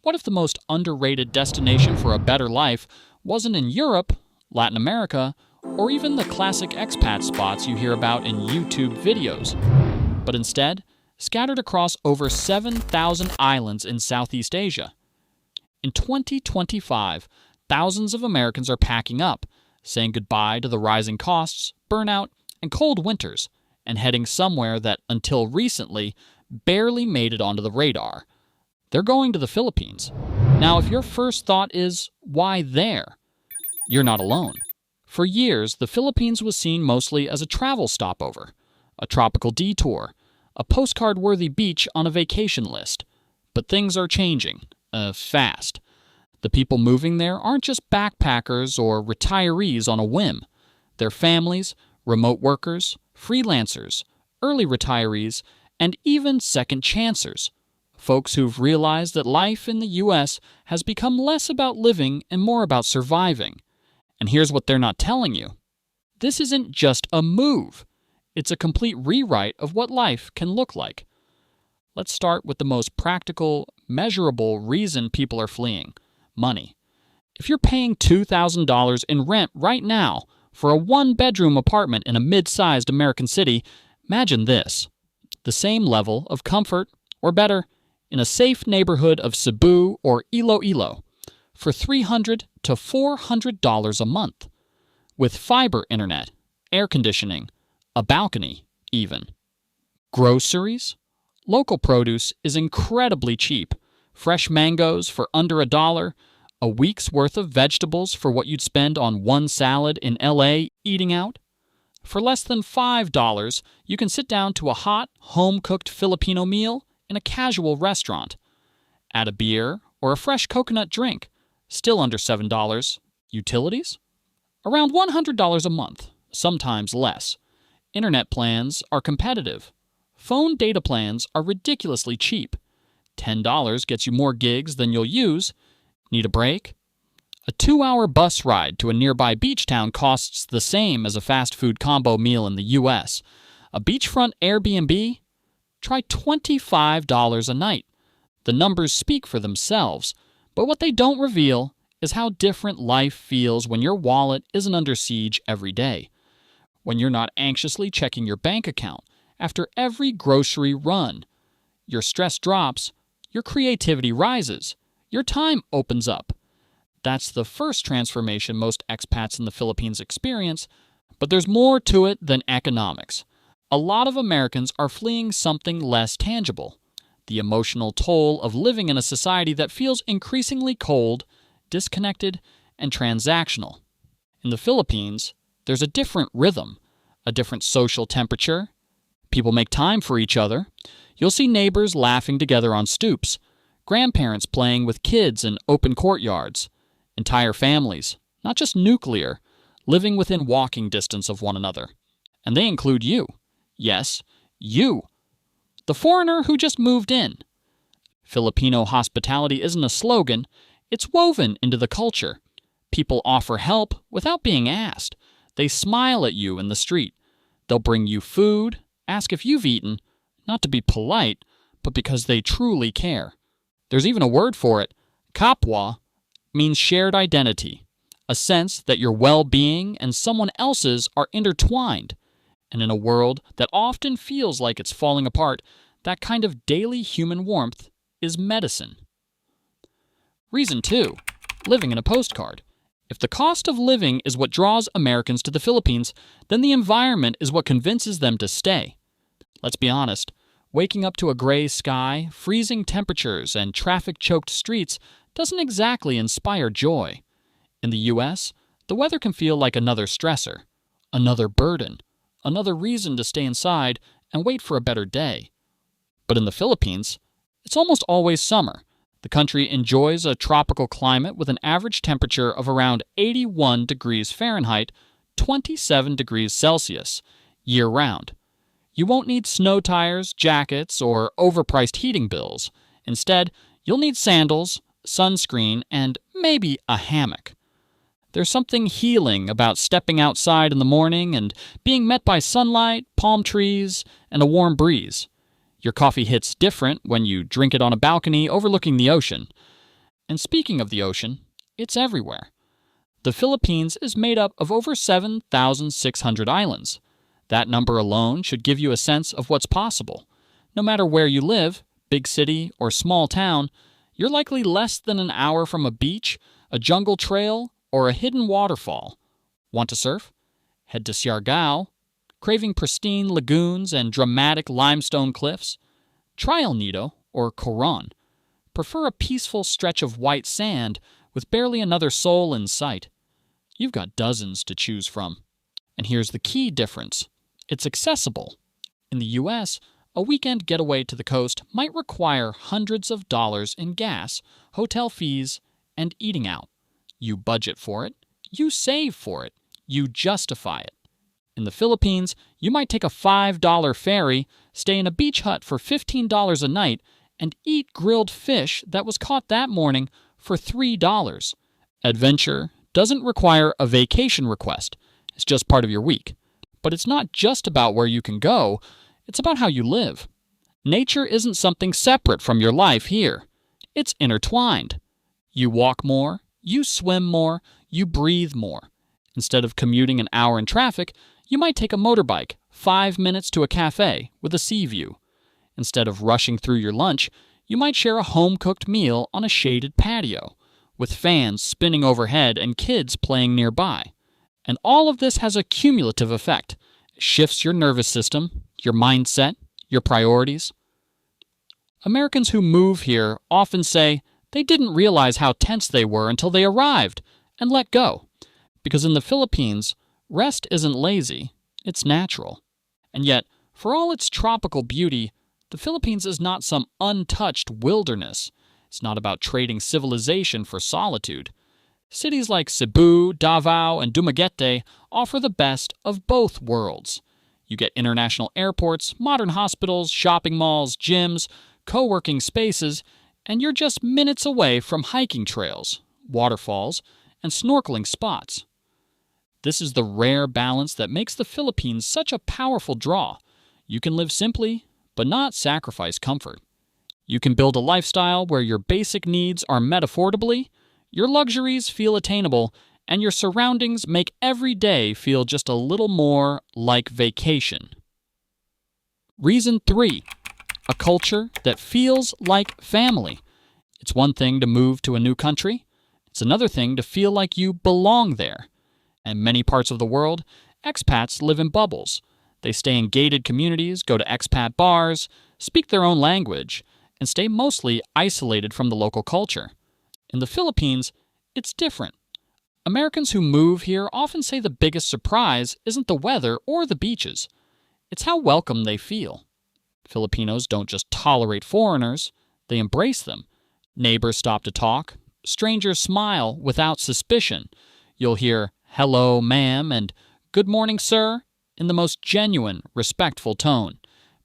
What if the most underrated destination for a better life wasn't in Europe, Latin America, or even the classic expat spots you hear about in YouTube videos, but instead scattered across over 7,000 islands in Southeast Asia? In 2025, thousands of Americans are packing up, saying goodbye to the rising costs, burnout, and cold winters, and heading somewhere that, until recently, barely made it onto the radar. They're going to the Philippines. Now, if your first thought is, why there? You're not alone. For years, the Philippines was seen mostly as a travel stopover, a tropical detour, a postcard-worthy beach on a vacation list. But things are changing, fast. The people moving there aren't just backpackers or retirees on a whim. They're families, remote workers, freelancers, early retirees, and even second chancers. Folks who've realized that life in the U.S. has become less about living and more about surviving. And here's what they're not telling you. This isn't just a move. It's a complete rewrite of what life can look like. Let's start with the most practical, measurable reason people are fleeing: money. If you're paying $2,000 in rent right now for a one-bedroom apartment in a mid-sized American city, imagine this: the same level of comfort, or better, in a safe neighborhood of Cebu or Iloilo, for $300 to $400 a month, with fiber internet, air conditioning, a balcony even. Groceries? Local produce is incredibly cheap. Fresh mangoes for under $1, a week's worth of vegetables for what you'd spend on one salad in LA eating out. For less than $5, you can sit down to a hot, home-cooked Filipino meal in a casual restaurant. Add a beer or a fresh coconut drink, still under $7. Utilities? Around $100 a month, sometimes less. Internet plans are competitive. Phone data plans are ridiculously cheap. $10 gets you more gigs than you'll use. Need a break? A 2-hour bus ride to a nearby beach town costs the same as a fast food combo meal in the U.S. A beachfront Airbnb? Try $25 a night. The numbers speak for themselves, but what they don't reveal is how different life feels when your wallet isn't under siege every day. When you're not anxiously checking your bank account after every grocery run. Your stress drops, your creativity rises, your time opens up. That's the first transformation most expats in the Philippines experience, but there's more to it than economics. A lot of Americans are fleeing something less tangible: the emotional toll of living in a society that feels increasingly cold, disconnected, and transactional. In the Philippines, there's a different rhythm, a different social temperature. People make time for each other. You'll see neighbors laughing together on stoops, grandparents playing with kids in open courtyards, entire families, not just nuclear, living within walking distance of one another. And they include you. Yes, you. The foreigner who just moved in. Filipino hospitality isn't a slogan, it's woven into the culture. People offer help without being asked. They smile at you in the street. They'll bring you food, ask if you've eaten, not to be polite, but because they truly care. There's even a word for it. Kapwa means shared identity, a sense that your well-being and someone else's are intertwined. And in a world that often feels like it's falling apart, that kind of daily human warmth is medicine. Reason 2. Living in a postcard. If the cost of living is what draws Americans to the Philippines, then the environment is what convinces them to stay. Let's be honest, waking up to a gray sky, freezing temperatures, and traffic-choked streets doesn't exactly inspire joy. In the U.S., the weather can feel like another stressor, another burden, another reason to stay inside and wait for a better day. But in the Philippines, it's almost always summer. The country enjoys a tropical climate with an average temperature of around 81 degrees Fahrenheit, 27 degrees Celsius, year-round. You won't need snow tires, jackets, or overpriced heating bills. Instead, you'll need sandals, sunscreen, and maybe a hammock. There's something healing about stepping outside in the morning and being met by sunlight, palm trees, and a warm breeze. Your coffee hits different when you drink it on a balcony overlooking the ocean. And speaking of the ocean, it's everywhere. The Philippines is made up of over 7,600 islands. That number alone should give you a sense of what's possible. No matter where you live, big city or small town, you're likely less than an hour from a beach, a jungle trail, or a hidden waterfall. Want to surf? Head to Siargao. Craving pristine lagoons and dramatic limestone cliffs? Try El Nido or Coron. Prefer a peaceful stretch of white sand with barely another soul in sight? You've got dozens to choose from. And here's the key difference. It's accessible. In the U.S., a weekend getaway to the coast might require hundreds of dollars in gas, hotel fees, and eating out. You budget for it. You save for it. You justify it. In the Philippines, you might take a $5 ferry, stay in a beach hut for $15 a night, and eat grilled fish that was caught that morning for $3. Adventure doesn't require a vacation request. It's just part of your week. But it's not just about where you can go. It's about how you live. Nature isn't something separate from your life here. It's intertwined. You walk more, you swim more, you breathe more. Instead of commuting an hour in traffic, you might take a motorbike 5 minutes to a cafe with a sea view. Instead of rushing through your lunch, you might share a home-cooked meal on a shaded patio, with fans spinning overhead and kids playing nearby. And all of this has a cumulative effect. It shifts your nervous system, your mindset, your priorities. Americans who move here often say they didn't realize how tense they were until they arrived and let go. Because in the Philippines, rest isn't lazy, it's natural. And yet, for all its tropical beauty, the Philippines is not some untouched wilderness. It's not about trading civilization for solitude. Cities like Cebu, Davao, and Dumaguete offer the best of both worlds. You get international airports, modern hospitals, shopping malls, gyms, co-working spaces, and you're just minutes away from hiking trails, waterfalls, and snorkeling spots. This is the rare balance that makes the Philippines such a powerful draw. You can live simply, but not sacrifice comfort. You can build a lifestyle where your basic needs are met affordably, your luxuries feel attainable, and your surroundings make every day feel just a little more like vacation. Reason 3. A culture that feels like family. It's one thing to move to a new country. It's another thing to feel like you belong there. In many parts of the world, expats live in bubbles. They stay in gated communities, go to expat bars, speak their own language, and stay mostly isolated from the local culture. In the Philippines, it's different. Americans who move here often say the biggest surprise isn't the weather or the beaches. It's how welcome they feel. Filipinos don't just tolerate foreigners, they embrace them. Neighbors stop to talk. Strangers smile without suspicion. You'll hear, "Hello, ma'am," and "Good morning, sir," in the most genuine, respectful tone.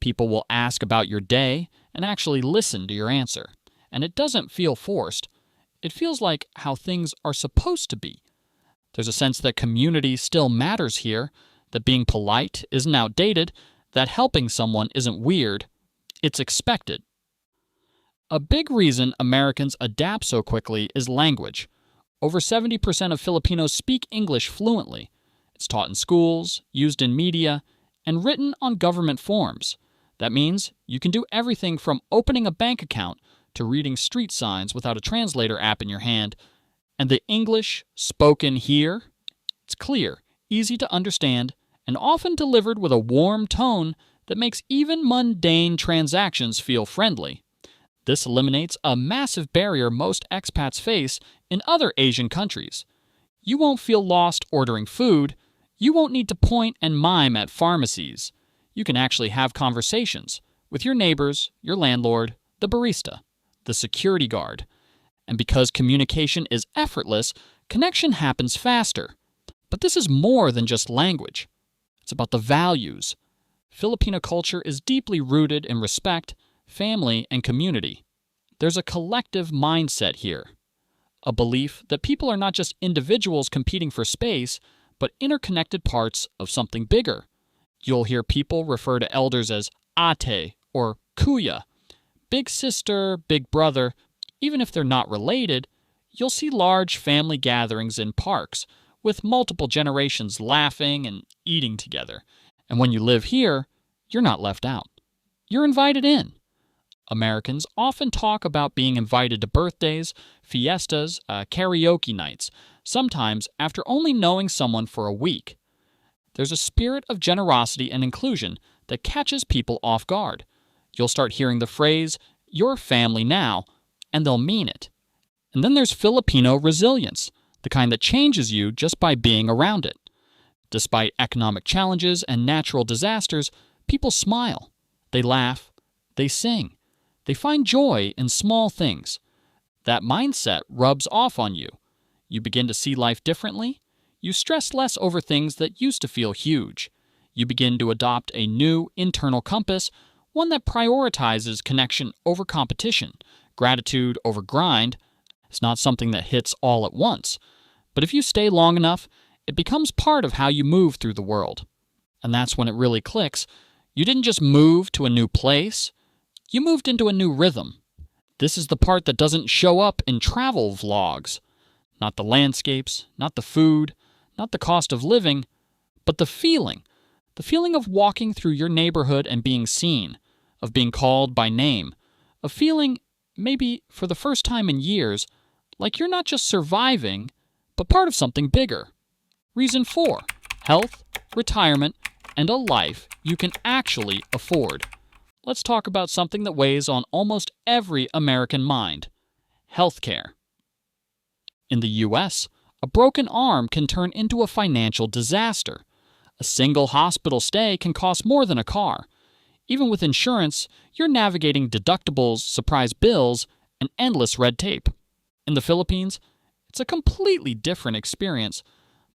People will ask about your day and actually listen to your answer. And it doesn't feel forced. It feels like how things are supposed to be. There's a sense that community still matters here, that being polite isn't outdated, that helping someone isn't weird. It's expected. A big reason Americans adapt so quickly is language. Over 70% of Filipinos speak English fluently. It's taught in schools, used in media, and written on government forms. That means you can do everything from opening a bank account to reading street signs without a translator app in your hand. And the English spoken here, it's clear, easy to understand, and often delivered with a warm tone that makes even mundane transactions feel friendly. This eliminates a massive barrier most expats face in other Asian countries. You won't feel lost ordering food. You won't need to point and mime at pharmacies. You can actually have conversations with your neighbors, your landlord, the barista, the security guard. And because communication is effortless, connection happens faster. But this is more than just language. It's about the values. Filipino culture is deeply rooted in respect, family, and community. There's a collective mindset here. A belief that people are not just individuals competing for space, but interconnected parts of something bigger. You'll hear people refer to elders as ate or kuya, big sister, big brother, Even if they're not related, you'll see large family gatherings in parks with multiple generations laughing and eating together. And when you live here, you're not left out. You're invited in. Americans often talk about being invited to birthdays, fiestas, karaoke nights, sometimes after only knowing someone for a week. There's a spirit of generosity and inclusion that catches people off guard. You'll start hearing the phrase, "your family now," and they'll mean it. And then there's Filipino resilience, the kind that changes you just by being around it. Despite economic challenges and natural disasters, people smile, they laugh, they sing, they find joy in small things. That mindset rubs off on you. You begin to see life differently. You stress less over things that used to feel huge. You begin to adopt a new internal compass, one that prioritizes connection over competition, gratitude over grind. It's not something that hits all at once, but if you stay long enough, it becomes part of how you move through the world. And that's when it really clicks. You didn't just move to a new place, you moved into a new rhythm. This is the part that doesn't show up in travel vlogs. Not the landscapes, not the food, not the cost of living, but the feeling. The feeling of walking through your neighborhood and being seen, of being called by name, of feeling, maybe for the first time in years, like you're not just surviving, but part of something bigger. Reason 4, health, retirement, and a life you can actually afford. Let's talk about something that weighs on almost every American mind: healthcare. In the U.S., a broken arm can turn into a financial disaster. A single hospital stay can cost more than a car. Even with insurance, you're navigating deductibles, surprise bills, and endless red tape. In the Philippines, it's a completely different experience.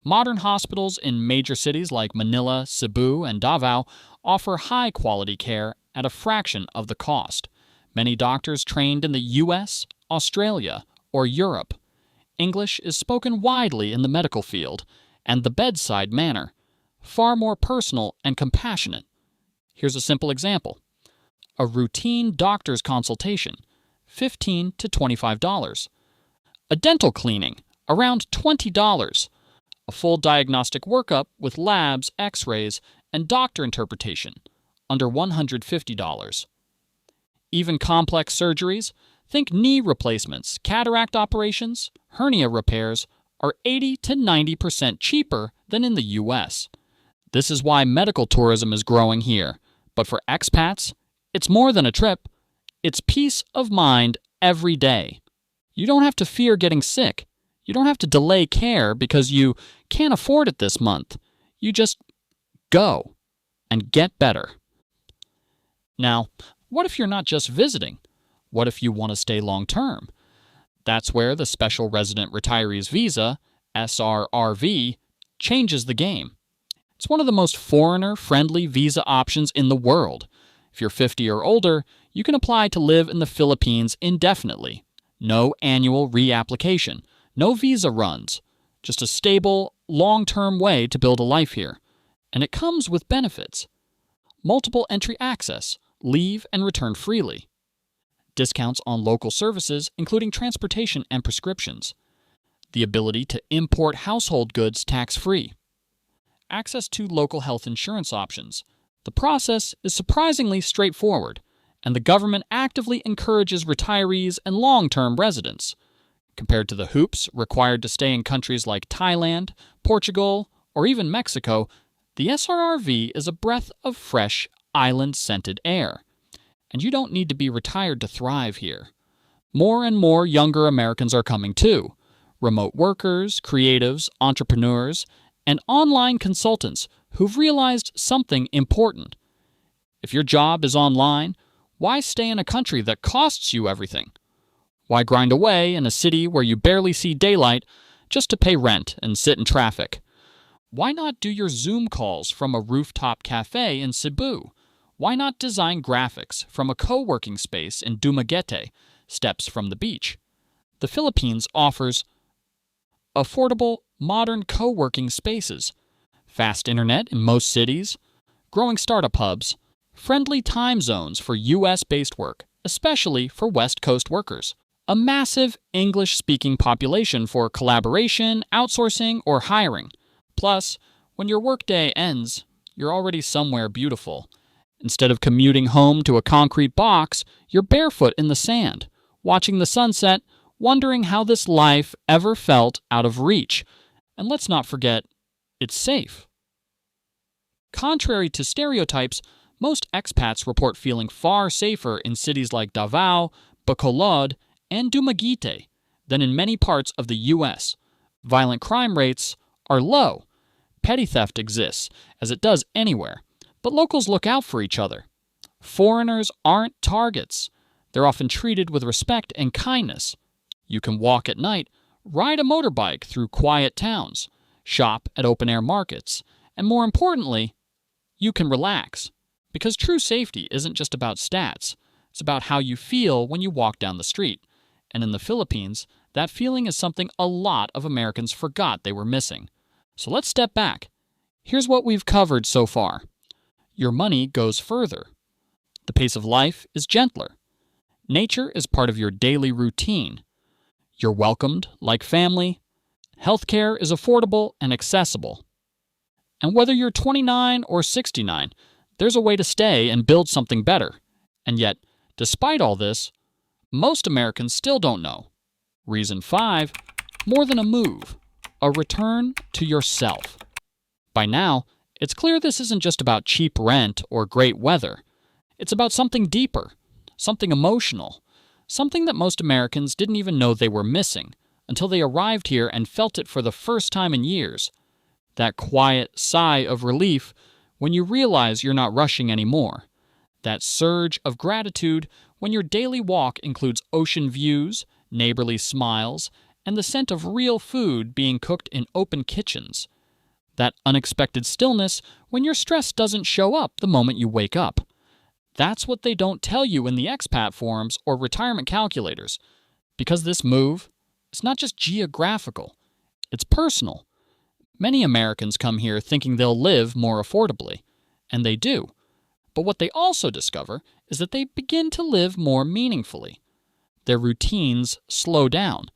Modern hospitals in major cities like Manila, Cebu, and Davao offer high-quality care at a fraction of the cost. Many doctors trained in the U.S., Australia, or Europe. English is spoken widely in the medical field, and the bedside manner, far more personal and compassionate. Here's a simple example. A routine doctor's consultation, $15 to $25. A dental cleaning, around $20. A full diagnostic workup with labs, x-rays, and doctor interpretation, under $150. Even complex surgeries, think knee replacements, cataract operations, hernia repairs, are 80 to 90% cheaper than in the U.S. This is why medical tourism is growing here. But for expats, it's more than a trip. It's peace of mind every day. You don't have to fear getting sick. You don't have to delay care because you can't afford it this month. You just go and get better. Now, what if you're not just visiting? What if you want to stay long term? That's where the Special Resident Retirees Visa, SRRV, changes the game. It's one of the most foreigner-friendly visa options in the world. If you're 50 or older, you can apply to live in the Philippines indefinitely. No annual reapplication, no visa runs, just a stable, long-term way to build a life here. And it comes with benefits. Multiple entry access, leave and return freely. Discounts on local services, including transportation and prescriptions. The ability to import household goods tax-free. Access to local health insurance options. The process is surprisingly straightforward, and the government actively encourages retirees and long-term residents. Compared to the hoops required to stay in countries like Thailand, Portugal, or even Mexico, the SRRV is a breath of fresh, island-scented air. And you don't need to be retired to thrive here. More and more younger Americans are coming too. Remote workers, creatives, entrepreneurs, and online consultants who've realized something important. If your job is online, why stay in a country that costs you everything? Why grind away in a city where you barely see daylight just to pay rent and sit in traffic? Why not do your Zoom calls from a rooftop cafe in Cebu? Why not design graphics from a co-working space in Dumaguete, steps from the beach? The Philippines offers affordable, modern co-working spaces, fast internet in most cities, growing startup hubs, friendly time zones for U.S.-based work, especially for West Coast workers, a massive English-speaking population for collaboration, outsourcing, or hiring. Plus, when your workday ends, you're already somewhere beautiful. Instead of commuting home to a concrete box, you're barefoot in the sand, watching the sunset, wondering how this life ever felt out of reach. And let's not forget, it's safe. Contrary to stereotypes, most expats report feeling far safer in cities like Davao, Bacolod, and Dumaguete than in many parts of the U.S. Violent crime rates are low. Petty theft exists, as it does anywhere, but locals look out for each other. Foreigners aren't targets. They're often treated with respect and kindness. You can walk at night, ride a motorbike through quiet towns, shop at open-air markets, and more importantly, you can relax. Because true safety isn't just about stats. It's about how you feel when you walk down the street. And in the Philippines, that feeling is something a lot of Americans forgot they were missing. So let's step back. Here's what we've covered so far. Your money goes further. The pace of life is gentler. Nature is part of your daily routine. You're welcomed like family. Healthcare is affordable and accessible. And whether you're 29 or 69, there's a way to stay and build something better. And yet, despite all this, most Americans still don't know. Reason 5, more than a move, a return to yourself. By now, it's clear this isn't just about cheap rent or great weather. It's about something deeper, something emotional, something that most Americans didn't even know they were missing until they arrived here and felt it for the first time in years. That quiet sigh of relief when you realize you're not rushing anymore. That surge of gratitude when your daily walk includes ocean views, neighborly smiles, and the scent of real food being cooked in open kitchens. That unexpected stillness when your stress doesn't show up the moment you wake up. That's what they don't tell you in the expat forums or retirement calculators. Because this move, it's not just geographical, it's personal. Many Americans come here thinking they'll live more affordably, and they do. But what they also discover is that they begin to live more meaningfully. Their routines slow down,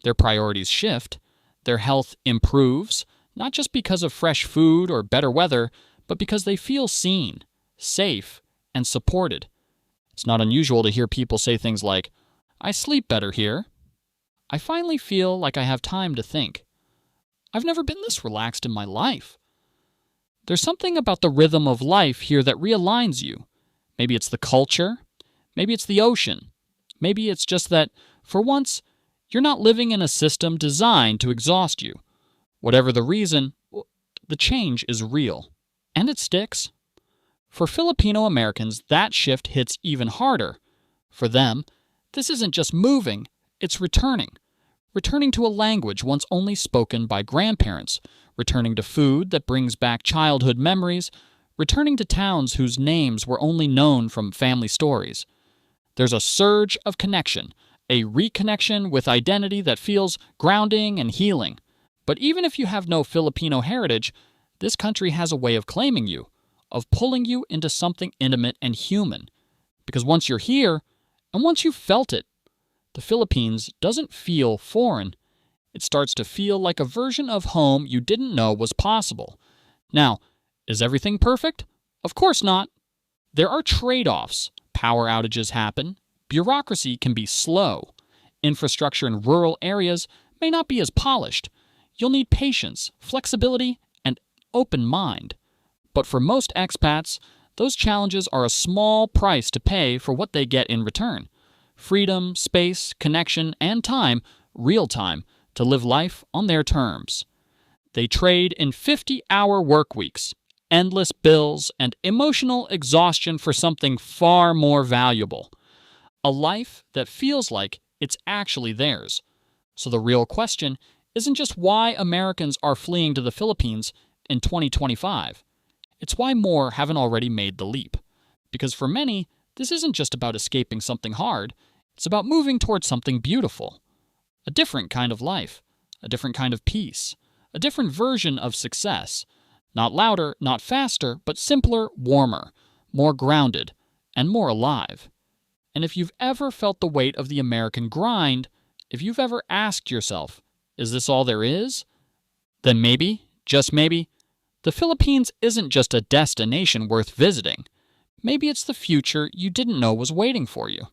their priorities shift, their health improves, not just because of fresh food or better weather, but because they feel seen, safe, and supported. It's not unusual to hear people say things like, "I sleep better here. I finally feel like I have time to think. I've never been this relaxed in my life." There's something about the rhythm of life here that realigns you. Maybe it's the culture. Maybe it's the ocean. Maybe it's just that, for once, you're not living in a system designed to exhaust you. Whatever the reason, the change is real. And it sticks. For Filipino Americans, that shift hits even harder. For them, this isn't just moving, it's returning. Returning to a language once only spoken by grandparents, returning to food that brings back childhood memories, returning to towns whose names were only known from family stories. There's a surge of connection, a reconnection with identity that feels grounding and healing. But even if you have no Filipino heritage, this country has a way of claiming you, of pulling you into something intimate and human. Because once you're here, and once you've felt it, the Philippines doesn't feel foreign. It starts to feel like a version of home you didn't know was possible. Now, is everything perfect? Of course not. There are trade-offs. Power outages happen. Bureaucracy can be slow. Infrastructure in rural areas may not be as polished. You'll need patience, flexibility, and open mind. But for most expats, those challenges are a small price to pay for what they get in return. Freedom, space, connection, and time, real time, to live life on their terms. They trade in 50-hour work weeks, endless bills, and emotional exhaustion for something far more valuable. A life that feels like it's actually theirs. So the real question isn't just why Americans are fleeing to the Philippines in 2025. It's why more haven't already made the leap. Because for many, this isn't just about escaping something hard. It's about moving towards something beautiful. A different kind of life. A different kind of peace. A different version of success. Not louder, not faster, but simpler, warmer, more grounded, and more alive. And if you've ever felt the weight of the American grind, if you've ever asked yourself, is this all there is? Then maybe, just maybe, the Philippines isn't just a destination worth visiting. Maybe it's the future you didn't know was waiting for you.